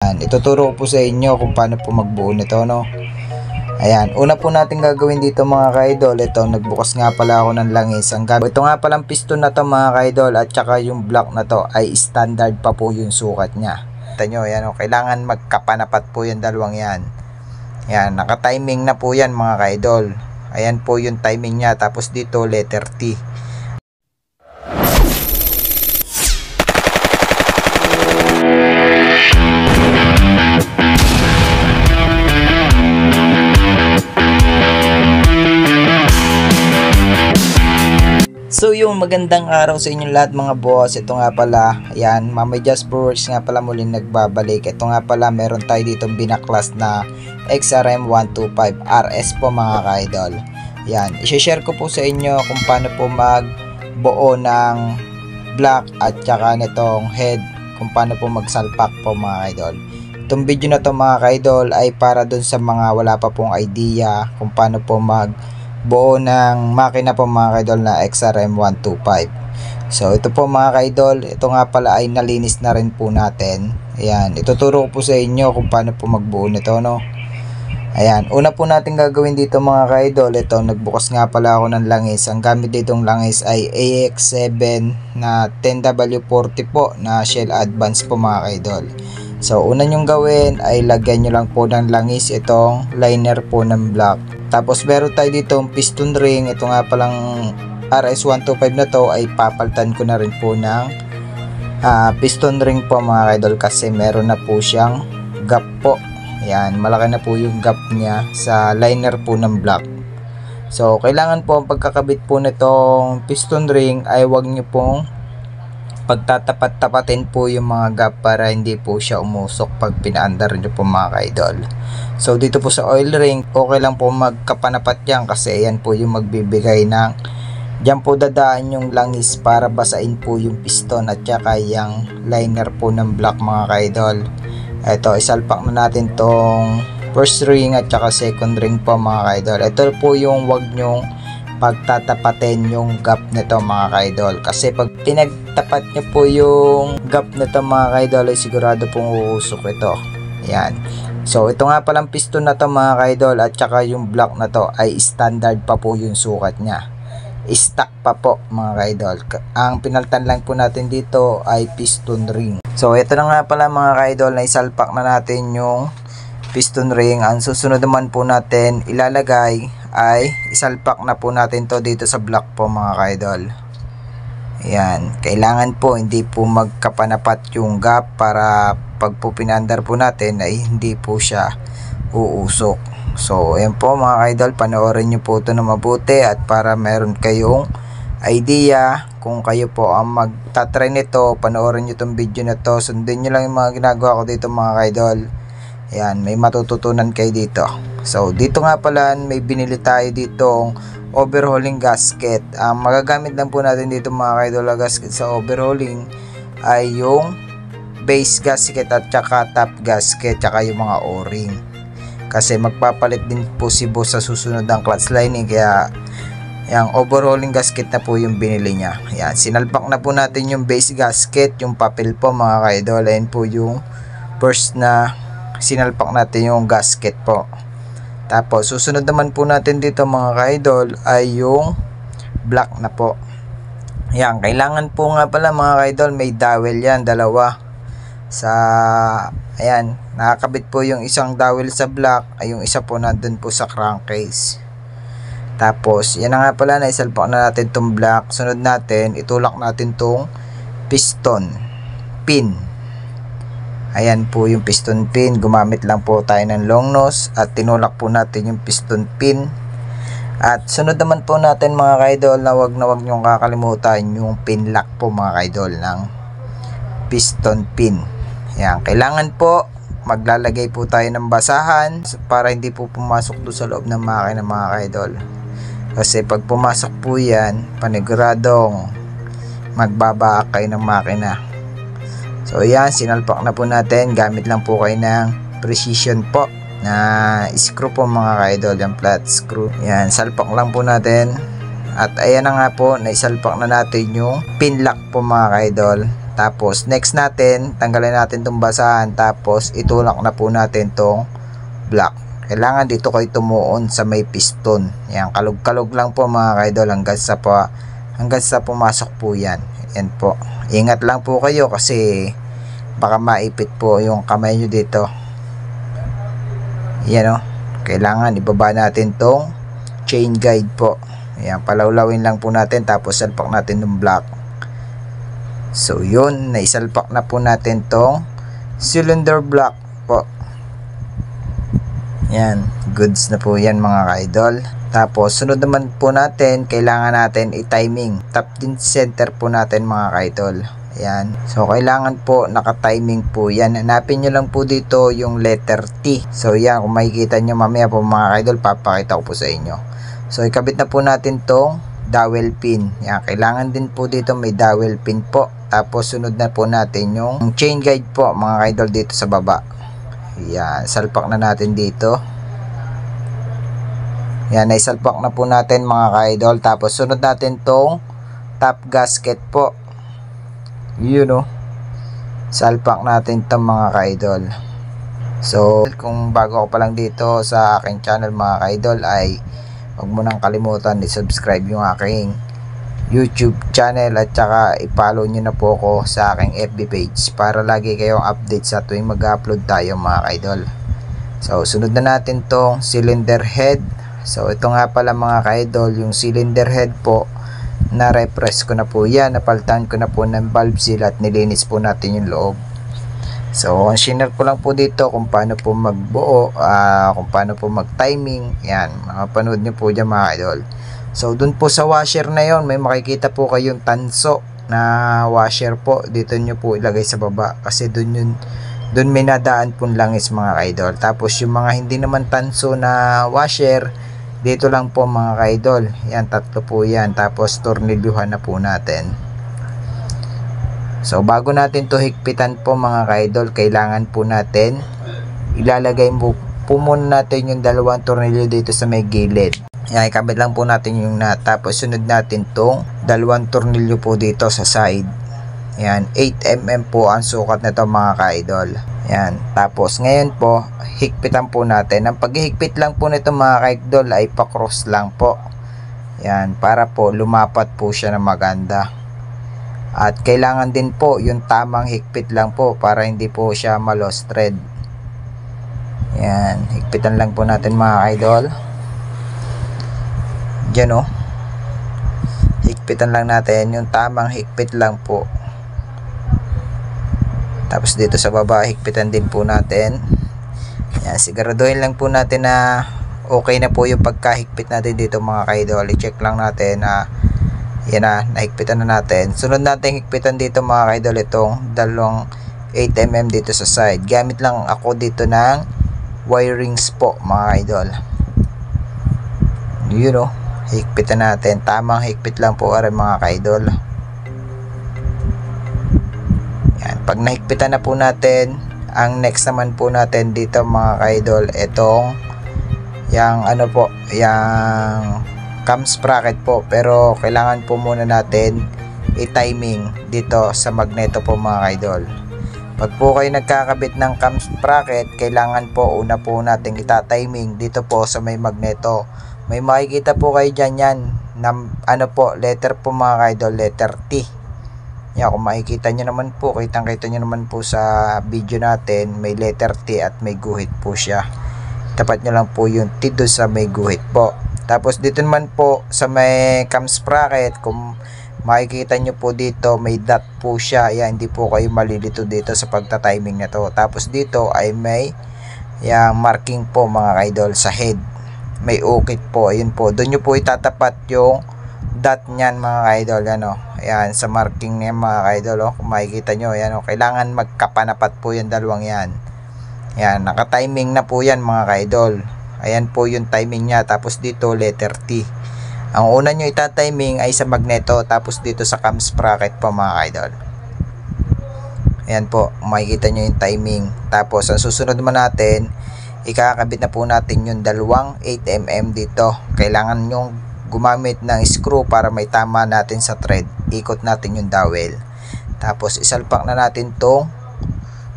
Ayan, ituturo ko po sa inyo kung paano po magbuo nito, no. Ayan, una po natin gagawin dito mga ka-idol, ito, nagbukas nga pala ako ng langis. Ito nga palang piston na to mga ka-idol, at saka yung block na to ay standard pa po yung sukat niya. Kita nyo, ayan, o, kailangan magkapanapat po yung dalawang yan. Ayan, naka-timing na po yan mga ka-idol. Ayan po yung timing niya, tapos dito letter T. So yung magandang araw sa inyong lahat mga boss. Ito nga pala, ayan, Mamay Just for Works nga pala muling nagbabalik. Ito nga pala, meron tayo dito binaklas na XRM125 RS po mga ka-idol. Ayan, i-share ko po sa inyo kung paano po magbuo ng block at saka nitong head, kung paano po magsalpak po mga ka-idol. Itong video na to mga ka-idol ay para dun sa mga wala pa pong idea kung paano po buo ng makina po mga ka-idol na XRM125. So ito po mga ka-idol, ito nga pala ay nalinis na rin po natin. Ayan, ituturo ko po sa inyo kung paano po magbuo nito, no. Ayan, una po natin gagawin dito mga ka-idol, ito, nagbukas nga pala ako ng langis. Ang gamit ditong langis ay AX7 na 10W40 po na Shell Advance po mga ka-idol. So una nyong gawin ay lagyan nyo lang po ng langis itong liner po ng block. Tapos meron tayo dito piston ring. Ito nga palang RS125 na to ay papalitan ko na rin po ng piston ring po mga ka-idol, kasi meron na po siyang gap po. Ayan, malaki na po yung gap niya sa liner po ng block. So kailangan po ang pagkakabit po nitong piston ring ay wag nyo pong pagtatapat-tapatin po yung mga gap para hindi po siya umusok pag pinaandar nyo po mga ka-idol. So dito po sa oil ring, okay lang po magkapanapat yan, kasi ayan po yung magbibigay ng, dyan po dadaan yung langis para basain po yung piston at saka yung liner po ng block mga ka-idol. Ito, isalpak na natin tong first ring at saka second ring po mga ka-idol. Ito po yung wag nyong pagtatapatin yung gap nito mga ka-idol, kasi pag pinagtapat nyo po yung gap nito mga ka-idol ay sigurado pong uusok ito. Ayan. So ito nga palang piston na to mga ka-idol at saka yung block na to ay standard pa po yung sukat niya. Stock pa po mga ka-idol. Ang pinaltan lang po natin dito ay piston ring. So ito na nga pala mga ka-idol, na isalpak na natin yung piston ring. Ang susunod naman po natin ilalagay ay isalpak na po natin to dito sa block po mga ka-idol. Ayan, kailangan po hindi po magkapanapat yung gap para pag po pinandar po natin ay hindi po siya uusok. So ayan po mga ka-idol, panoorin nyo po ito na mabuti at para meron kayong idea kung kayo po ang magtatry nito, panoorin nyo itong video na to, sundin nyo lang yung mga ginagawa ko dito mga ka-idol. Ayan, may matututunan kayo dito. So dito nga pala may binili tayo ditong overhauling gasket. Ang magagamit lang po natin dito mga ka-idol gasket sa overhauling ay yung base gasket at saka top gasket, saka yung mga o-ring, kasi magpapalit din po si boss sa susunod ng clutch lining, kaya yung overhauling gasket na po yung binili niya. Ayan, sinalpak na po natin yung base gasket, yung papel po mga ka-idol. Ayan po yung first na sinalpak natin yung gasket po. Tapos susunod naman po natin dito mga ka-idol ay yung block na po. Ayan, kailangan po nga pala mga ka-idol may dowel yan, dalawa. Ayan, nakakabit po yung isang dowel sa block, ay yung isa po nandun po sa crankcase. Tapos yan na nga pala, naisalpak na natin tong block. Sunod natin, itulak natin tong piston pin. Ayan po yung piston pin. Gumamit lang po tayo ng long nose at tinulak po natin yung piston pin. At sunod naman po natin mga ka-idol na wag nyong kakalimutan yung pin lock po mga ka-idol ng piston pin. Ayan, kailangan po maglalagay po tayo ng basahan para hindi po pumasok doon sa loob ng makina mga ka-idol. Kasi pag pumasok po yan, paniguradong magbabaak kayo ng makina. So yan, sinalpak na po natin. Gamit lang po kayo ng precision po na screw po mga ka-idol, yung flat screw. Yan, salpak lang po natin. At ayan na nga po, naisalpak na natin yung pin lock po mga ka-idol. Tapos next natin, tanggalin natin itong basahan, tapos itulak na po natin itong block. Kailangan dito kayo tumuon sa may piston. Yan, kalog-kalog lang po mga kaidol hanggang sa pumasok po yan. Yan po. Ingat lang po kayo kasi baka maipit po yung kamay nyo dito. Yan o. Kailangan ibaba natin tong chain guide po. Yan, palawlawin lang po natin tapos salpak natin yung block. So yun, naisalpak na po natin tong cylinder block po. Yan, goods na po yan mga ka-idol. Tapos sunod naman po natin, kailangan natin i-timing. Top din center po natin mga ka-idol. Yan, so kailangan po naka-timing po yan. Hanapin nyo lang po dito yung letter T. So yan, kung makikita nyo mamaya po mga ka-idol, papakita ko po sa inyo. So ikabit na po natin tong dowel pin. Yan, kailangan din po dito may dowel pin po. Tapos sunod na po natin yung chain guide po mga ka-idol dito sa baba. Yan, salpak na natin dito. Yan, naisalpak na po natin mga ka-idol. Tapos sunod natin tong top gasket po. Yun o. Salpak natin itong mga ka-idol. So kung bago ka pa lang dito sa aking channel mga ka-idol, ay huwag mo nang kalimutan i-subscribe yung aking YouTube channel at saka i-follow nyo na po ako sa aking FB page para lagi kayong update sa tuwing mag-upload tayo mga ka-idol. So sunod na natin tong cylinder head. So ito nga pala mga ka-idol, yung cylinder head po, na refresh ko na po yan, napalitan ko na po ng valve seal at nilinis po natin yung loob. So share ko lang po dito kung paano po magbuo, kung paano po mag-timing. Yan, mapanood nyo po dyan mga idol. So dun po sa washer na yon, may makikita po kayong tanso na washer po. Dito nyo po ilagay sa baba kasi dun may nadaan pong langis mga idol. Tapos yung mga hindi naman tanso na washer, dito lang po mga idol. Yan, tatlo po yan. Tapos tornilyuhan na po natin. So bago natin to higpitan po mga ka-idol, kailangan po natin ilalagay po muna natin yung dalawang tornilyo dito sa may gilid. Yan, ikabit lang po natin yung nut. Tapos sunod natin tong dalawang tornilyo po dito sa side. Yan, 8mm po ang sukat nito mga ka-idol. Yan, tapos ngayon po higpitan po natin. Ang paghihigpit lang po nito mga ka-idol ay pa-cross lang po. Yan, para po lumapat po siya na maganda. At kailangan din po yung tamang higpit lang po para hindi po siya ma-lost thread. Yan, higpitan lang po natin mga idol. Diyan o. Higpitan lang natin yung tamang higpit lang po. Tapos dito sa baba higpitan din po natin. Yan, siguraduhin lang po natin na okay na po yung pagkahigpit natin dito mga idol. I-check lang natin na yan na, nahigpitan na natin. Sunod natin higpitan dito mga ka-idol itong dalawang 8mm dito sa side. Gamit lang ako dito ng wirings po mga ka-idol. Yun o, higpitan natin. Tamang higpit lang po are mga ka-idol. Yan, pag nahigpitan na po natin, ang next naman po natin dito mga ka-idol, itong yang ano po, yang cam sprocket po, pero kailangan po muna natin i-timing dito sa magneto po mga idol. Pag po kayo nagkakabit ng cam sprocket, kailangan po una po natin ita-timing dito po sa may magneto. May makikita po kayo dyan yan na ano po, letter po mga idol, letter T. Yan, kung makikita nyo naman po, kitang-kita nyo naman po sa video natin, may letter T at may guhit po siya. Tapat nyo lang po yung T doon sa may guhit po. Tapos dito naman po sa may cam sprocket, kung makikita nyo po dito may dot po siya. Yan, hindi po kayo malilito dito sa pagta-timing na to. Tapos dito ay may yung marking po mga idol sa head. May ukit po, ayun po. Doon nyo po itatapat yung dot nyan mga idol. Yan o. Ayan, sa marking niya mga idol. O, kung makikita nyo, yan o. Kailangan magkapanapat po yung dalawang yan. Yan, naka-timing na po yan mga idol. Ayan po yung timing niya. Tapos dito letter T. Ang una nyo itatiming ay sa magneto. Tapos dito sa cam sprocket po mga idol. Ayan po, makikita nyo yung timing. Tapos ang susunod naman natin, ikakabit na po natin yung dalawang 8mm dito. Kailangan nyo gumamit ng screw para may tama natin sa thread. Ikot natin yung dowel. Tapos isalpak na natin tong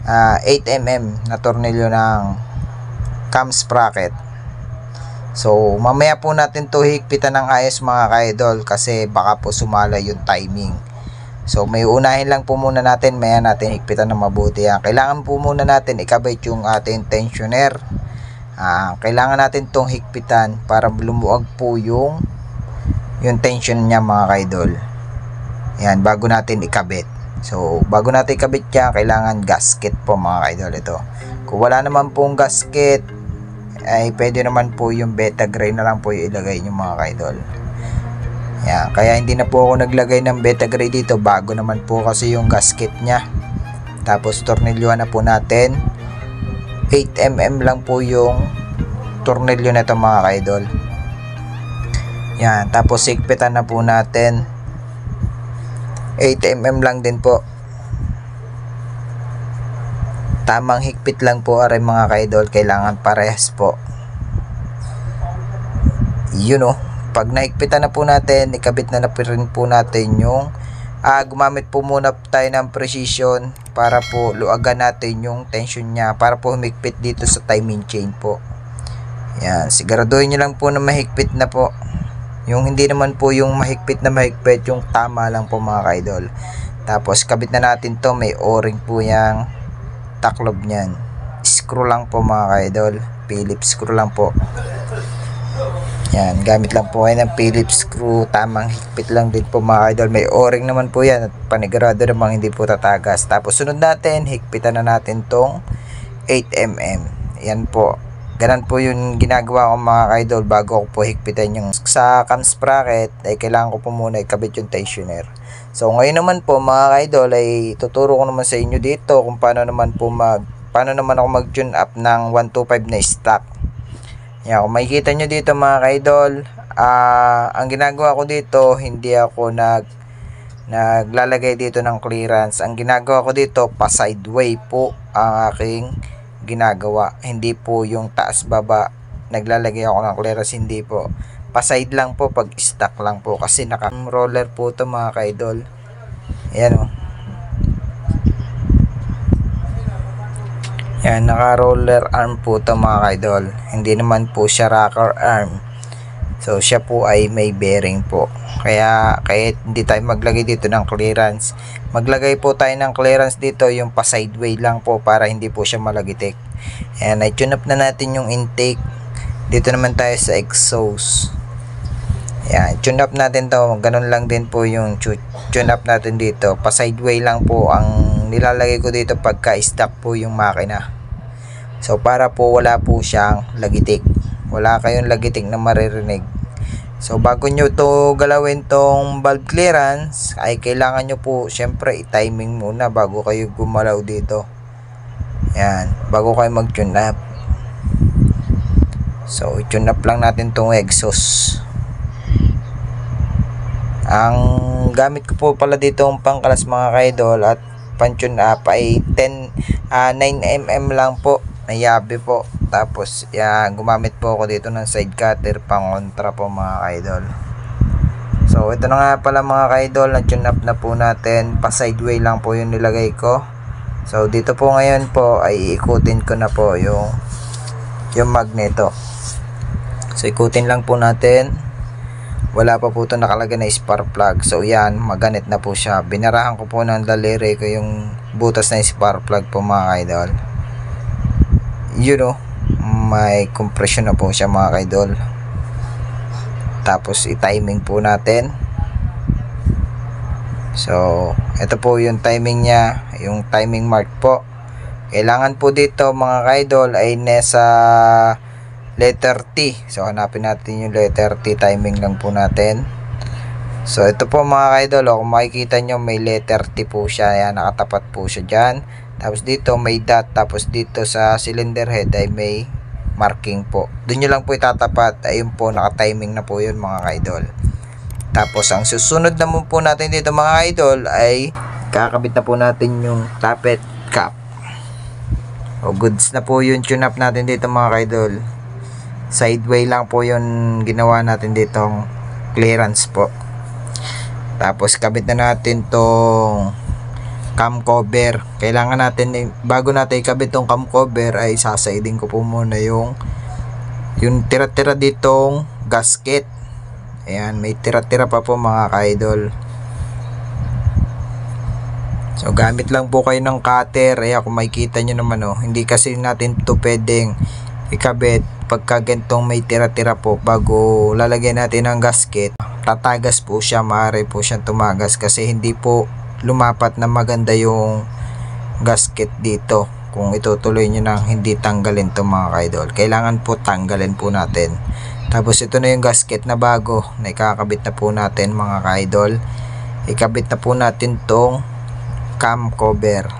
8mm na tornilyo ng cam sprocket. So mamaya po natin to higpitan ng ayos mga ka-idol, kasi baka po sumala yung timing. So may unahin lang po muna natin, maya natin higpitan ng mabuti yan. Kailangan po muna natin ikabit yung ating tensioner. Kailangan natin tong higpitan para lumuwag po yung tension niya mga ka-idol. Yan, bago natin ikabit. So bago natin ikabit yan, kailangan gasket po mga ka-idol ito. Kung wala naman pong gasket, ay pwede naman po yung beta gray na lang po yung ilagay nyo mga ka-idol. Yan, kaya hindi na po ako naglagay ng beta gray dito, bago naman po kasi yung gasket nya. Tapos tornilyohan na po natin. 8mm lang po yung tornilyo na ito mga ka-idol. Yan, tapos higpitan na po natin. 8mm lang din po. Tamang higpit lang po aray mga ka-idol, kailangan parehas po. Yun o, pag nahigpitan na po natin, ikabit na rin po natin yung gumamit po muna tayo ng precision para po luagan natin yung tension nya, para po humigpit dito sa timing chain po. Yan, siguraduhin nyo lang po na mahigpit na po. Yung hindi naman po yung mahigpit na mahigpit, yung tama lang po mga ka-idol. Tapos kabit na natin to, may o-ring po yung taklob nyan. Screw lang po mga ka-idol, Phillips screw lang po. Yan, gamit lang po kayo ng Phillips screw, tamang higpit lang din po mga ka-idol. May o-ring naman po yan at panigurado namang hindi po tatagas. Tapos sunod natin, higpitan na natin tong 8mm. Yan po, ganun po yung ginagawa ko mga ka-idol bago ko po higpitan yung sa cam sprocket. Ay kailangan ko po muna ikabit yung tensioner. So ngayon naman po mga ka-idol ay tuturo ko naman sa inyo dito kung paano naman ako mag-tune up ng 125 na stock. Yan, kung makikita nyo dito mga ka-idol, ang ginagawa ko dito, hindi ako naglalagay dito ng clearance. Ang ginagawa ko dito, pa sideway po ang aking ginagawa, hindi po yung taas baba naglalagay ako ng clearance, hindi po. Pa-side lang po pag stock lang po, kasi naka roller po to mga ka-idol. Ayan o. Yan, naka roller arm po to mga ka-idol. Hindi naman po siya rocker arm. So siya po ay may bearing po. Kaya kahit hindi tayo maglagay dito ng clearance, maglagay po tayo ng clearance dito, yung pa sideway lang po para hindi po siya malagitik. Ayan, i-tune up na natin yung intake. Dito naman tayo sa exhaust. Ayan, tune up natin to. Ganun lang din po yung tune up natin dito. Pa sideway lang po ang nilalagay ko dito pagka stock po yung makina. So para po wala po siyang lagitik. Wala kayong lagitik na maririnig. So bago nyo to galawin tong valve clearance, ay kailangan nyo po syempre i-timing muna bago kayo gumalaw dito. Ayan, bago kayo mag-tune up. So i-tune up lang natin tong exhaust. Ang gamit ko po pala dito ang pangkalas mga ka-idol at pan-tune up ay 9mm lang po na yabe po. Tapos yan, gumamit po ako dito ng side cutter pang kontra po mga ka-idol. So ito na nga pala mga ka-idol, na tune up na po natin. Pa sideway lang po yung nilagay ko. So dito po ngayon po ay ikutin ko na po yung magneto. So ikutin lang po natin. Wala pa po ito nakalagay na spark plug. So yan, maganit na po siya. Binarahan ko po ng daliri ko yung butas na spark plug po mga ka-idol. You know, may compression na po siya mga ka-idol. Tapos i-timing po natin. So ito po yung timing nya, yung timing mark po. Kailangan po dito mga ka-idol ay nasa letter T. So hanapin natin yung letter T, timing lang po natin. So ito po mga ka-idol, kung makikita nyo may letter T po siya. Ayan, nakatapat po siya dyan. Tapos dito may dot. Tapos dito sa cylinder head ay may marking po. Doon nyo lang po itatapat. Ayun po, nakatiming na po yun mga ka-idol. Tapos ang susunod naman po natin dito mga ka-idol ay kakabit na po natin yung tappet cap. O goods na po yung tune up natin dito mga ka-idol. Sideway lang po yung ginawa natin ditong clearance po. Tapos kabit na natin tong cam cover. Kailangan natin, bago natin ikabit tong cam cover, ay sasaidin ko po muna yung tira-tira ditong gasket. Ayan, may tira-tira pa po mga ka-idol. So gamit lang po kayo ng cutter. Ayan, kung makikita nyo naman, hindi kasi natin to pwedeng ikabit pagka gantong may tira-tira po. Bago lalagyan natin ng gasket, tatagas po siya, maaari po siyang tumagas kasi hindi po lumapat na maganda yung gasket dito kung itutuloy nyo nang hindi tanggalin to mga ka-idol. Kailangan po tanggalin po natin. Tapos ito na yung gasket na bago na ikakabit na po natin mga ka-idol. Ikabit na po natin tong cam cover.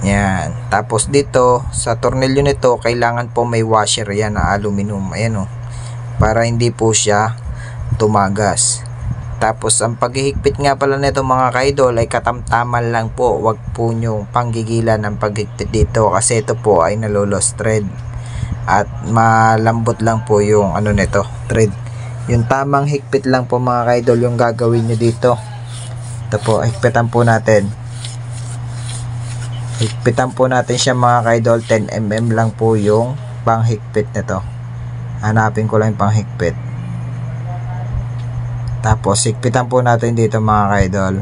Yan. Tapos dito sa tornilyo nito, kailangan po may washer yan na aluminum. Ayan para hindi po siya tumagas. Tapos ang paghihigpit nga pala nito mga ka-idol ay katamtaman lang po. Wag po nyo panggigilan ng paghigpit dito kasi ito po ay nalolos thread. At malambot lang po yung nito, thread. Yung tamang higpit lang po mga ka-idol yung gagawin nyo dito. Ito po, higpitan po natin. Higpitan po natin siya mga ka-idol. 10mm lang po yung panghigpit nito. Hanapin ko lang yung panghigpit. Tapos higpitan po natin dito mga ka-idol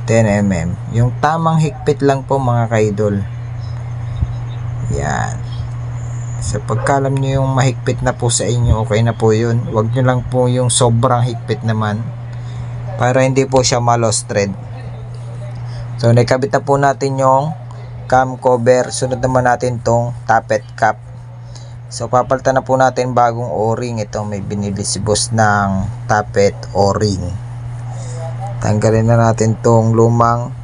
10mm. Yung tamang higpit lang po mga ka-idol. Yan. So pagka alam nyo yung mahigpit na po sa inyo, okay na po yun. Huwag nyo lang po yung sobrang higpit naman para hindi po siya ma-lost thread. So nakabit na po natin yung cam cover. Sunod naman natin tong tappet cap. So papalitan na po natin bagong o-ring. Ito may binili si boss ng tappet o-ring. Tanggalin na natin tong lumang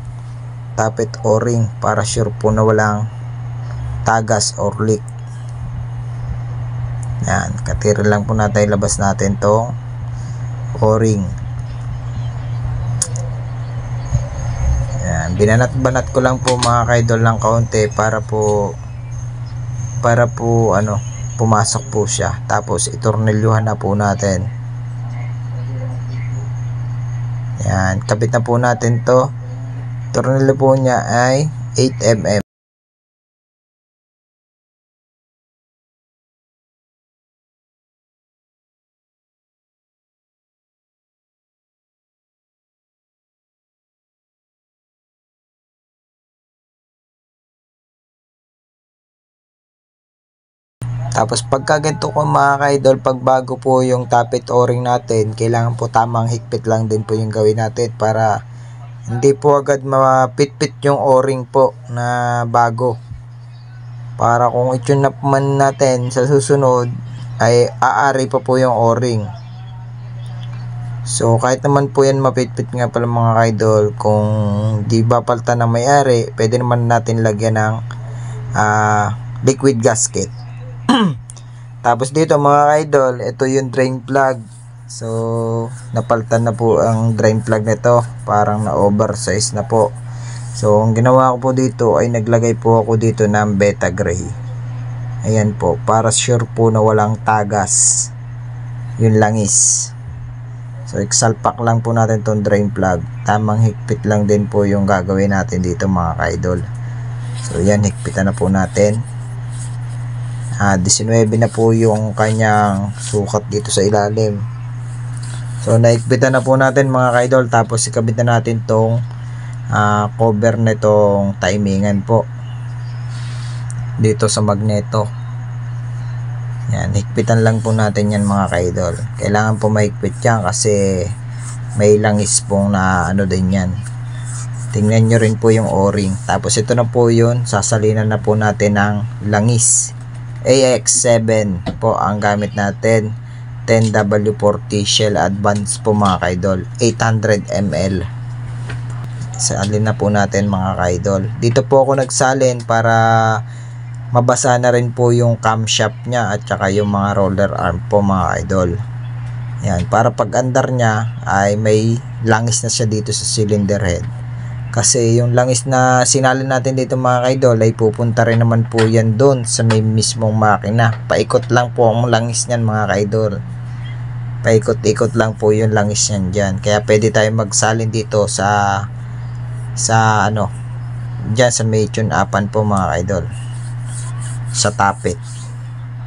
tappet o-ring para sure po na walang tagas or leak. Yan, katira lang po natin, ilabas natin tong o-ring. Yan, binanat-banat ko lang po mga ka-idol ng kaunti para po pumasok po siya. Tapos itornilyuhan na po natin. Yan, kabit na po natin to. Tornilyo po niya ay 8mm. Tapos pagka ganito ko mga ka-idol, pag bago po yung tappet o-ring natin, kailangan po tamang higpit lang din po yung gawin natin para hindi po agad mapitpit yung o-ring po na bago. Para kung i-tune up man natin sa susunod ay aari pa po yung o-ring. So kahit naman po yan mapitpit nga pala mga ka-idol, kung di ba palta na may-ari, pwede naman natin lagyan ng liquid gasket. Tapos dito mga ka-idol, ito yung drain plug. So napalitan na po ang drain plug nito, parang na oversize na po. So ang ginawa ko po dito ay naglagay po ako dito ng beta gray. Ayan po, para sure po na walang tagas yung langis. So exalpak lang po natin tong drain plug. Tamang higpit lang din po yung gagawin natin dito mga ka-idol. So yan, higpitan na po natin. 19 na po yung kanyang sukat dito sa ilalim. So naikbitan na po natin mga ka-idol. Tapos ikabit na natin tong cover nitong timingan po dito sa magneto. Yan, higpitan lang po natin yan mga ka-idol. Kailangan po mahigpit yan kasi may langis pong na din yan. Tingnan nyo rin po yung o-ring. Tapos ito na po yun, sasalinan na po natin ng langis. AX7 po ang gamit natin. 10W40 Shell Advance po mga ka-idol, 800 ml. Salin na po natin mga ka-idol. Dito po ako nagsalin para mabasa na rin po yung camshaft nya at saka yung mga roller arm po mga ka-idol. Yan, para pag andar nya ay may langis na siya dito sa cylinder head. Kasi yung langis na sinalin natin dito mga ka-idol ay pupunta rin naman po yan doon sa may mismong makina. Paikot lang po ang langis niyan mga ka-idol. paikot-ikot lang po yung langis yan dyan. Kaya pwede tayo magsalin dito sa ano, dyan sa may tune-upan po mga idol, sa tapet.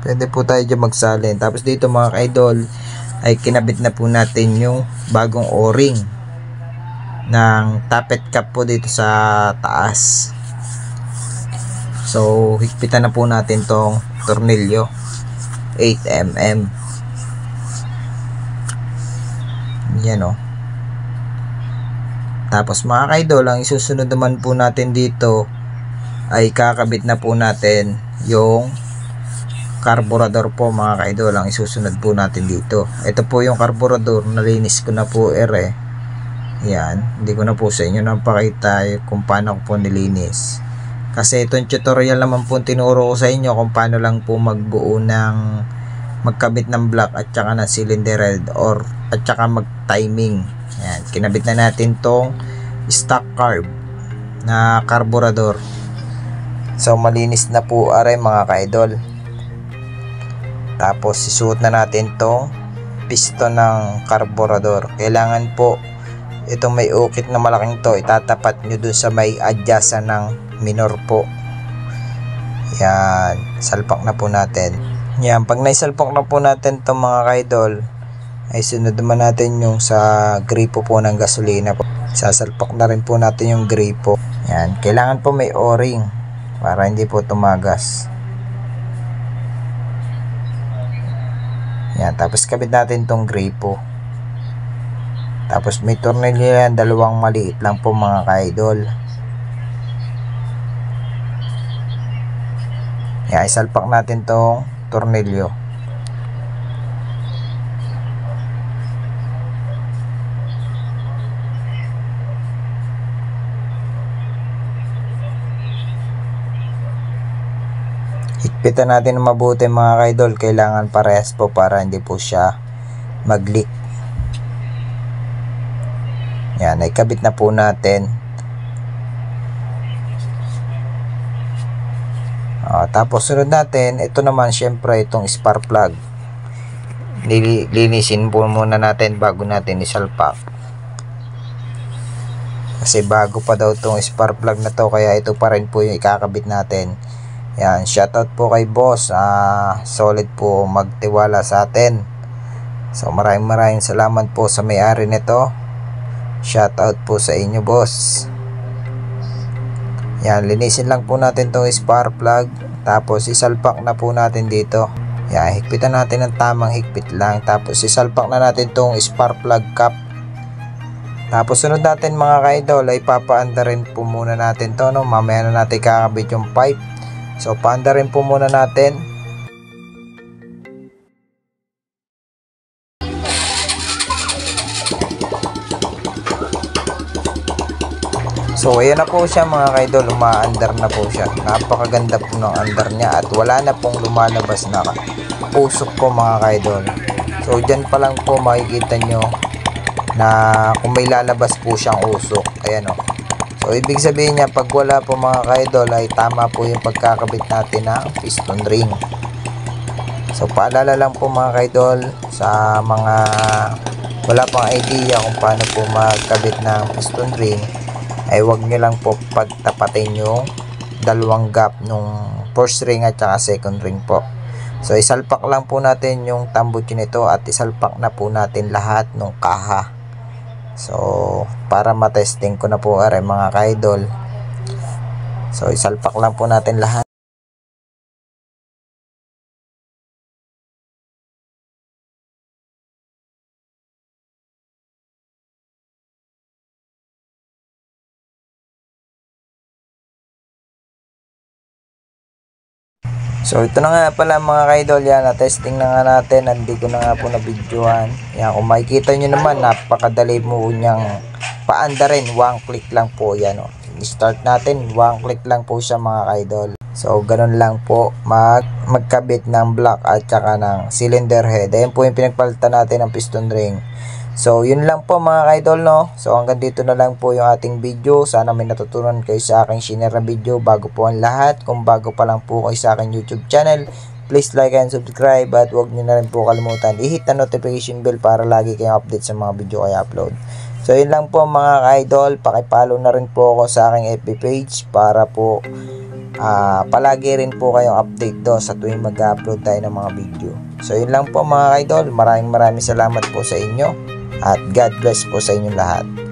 Pwede po tayo dyan magsalin. Tapos dito mga idol ay kinabit na po natin yung bagong o-ring ng tappet cap po dito sa taas. So higpitan na po natin tong tornilyo 8mm. Yan o. Tapos mga kaidol, ang isusunod naman po natin dito ay kakabit na po natin yung carburetor po mga kaidol. Ang isusunod po natin dito, ito po yung carburetor, nalinis ko na po yan, hindi ko na po sa inyo napakita kung paano ko po nilinis, kasi itong tutorial naman po tinuro ko sa inyo kung paano lang po magbuo ng magkabit ng block at saka ng cylinder head at saka mag timing. Yan, kinabit na natin tong stock carb na carburetor. So malinis na po mga kaidol. Tapos isuot na natin tong piston ng carburetor. Kailangan po itong may ukit na malaking to, itatapat nyo dun sa may adjustan ng minor po. Yan, salpak na po natin. Yan, pag naisalpak na po natin itong mga kaidol, ay sunod naman natin yung sa gripo po ng gasolina po. Sasalpak na rin po natin yung gripo. Yan, kailangan po may o-ring para hindi po tumagas. Yan, tapos kabit natin tong gripo. Tapos may tornilyo yan, dalawang maliit lang po mga kaidol. Yan, isalpak natin tong tornilyo. Higpitan natin na mabuti mga kaidol. Kailangan parehas po para hindi po siya mag-leak. Yan, ay kabit na po natin. Tapos sunod natin, ito naman syempre itong spark plug. Linisin po muna natin bago natin isalpak. Kasi bago pa daw itong spark plug na to, kaya ito pa rin po yung ikakabit natin. Yan, shoutout po kay boss. Solid po magtiwala sa atin. So maraming salamat po sa may-ari nito. Shoutout po sa inyo boss. Yan, linisin lang po natin tong spark plug. Tapos isalpak na po natin dito. Yan, higpitan natin ng tamang higpit lang. Tapos isalpak na natin tong spark plug cap. Tapos sunod natin mga kaidol ay papaanda rin po muna natin to, no? Mamaya na natin kakabit yung pipe. So paanda rin po muna natin. So ayan na po siya mga kaidol, umaandar na po siya. Napakaganda po ng andar niya at wala na pong lumalabas na usok po mga kaidol. So dyan pa lang po makikita nyo na kung may lalabas po siyang usok. Ayan o. So ibig sabihin niya, pag wala po mga kaidol ay tama po yung pagkakabit natin ng piston ring. So paalala lang po mga kaidol sa mga wala pang idea kung paano po magkabit ng piston ring, ay wag nyo lang po pagtapatin yung dalawang gap nung first ring at saka second ring po. So isalpak lang po natin yung tambucho nito at isalpak na po natin lahat ng kaha. So para matesting ko na po mga kaidol. So isalpak lang po natin lahat. So ito na nga pala mga kaidol, yan, na-testing na nga natin, hindi ko na nga po na-videoan. Yan, kung makikita nyo naman, napakadali mo niyang paanda rin, one click lang po yan. I-start natin, one click lang po siya mga kaidol. So ganun lang po magkabit ng block at saka ng cylinder head. Ayan po yung pinagpalitan natin ng piston ring. So yun lang po mga kaidol, no. So hanggang dito na lang po yung ating video. Sana may natutunan kayo sa aking shinare na video. Bago po ang lahat, kung bago pa lang po kayo sa aking YouTube channel, Please like and subscribe at huwag nyo na rin po kalimutan i-hit na notification bell para lagi kayong update sa mga video ko i-upload. So yun lang po mga ka-idol, pakipollow na rin po ako sa aking FB page para po palagi rin po kayong update do sa tuwing mag-upload tayo ng mga video. So yun lang po mga ka-idol, maraming salamat po sa inyo at God bless po sa inyong lahat.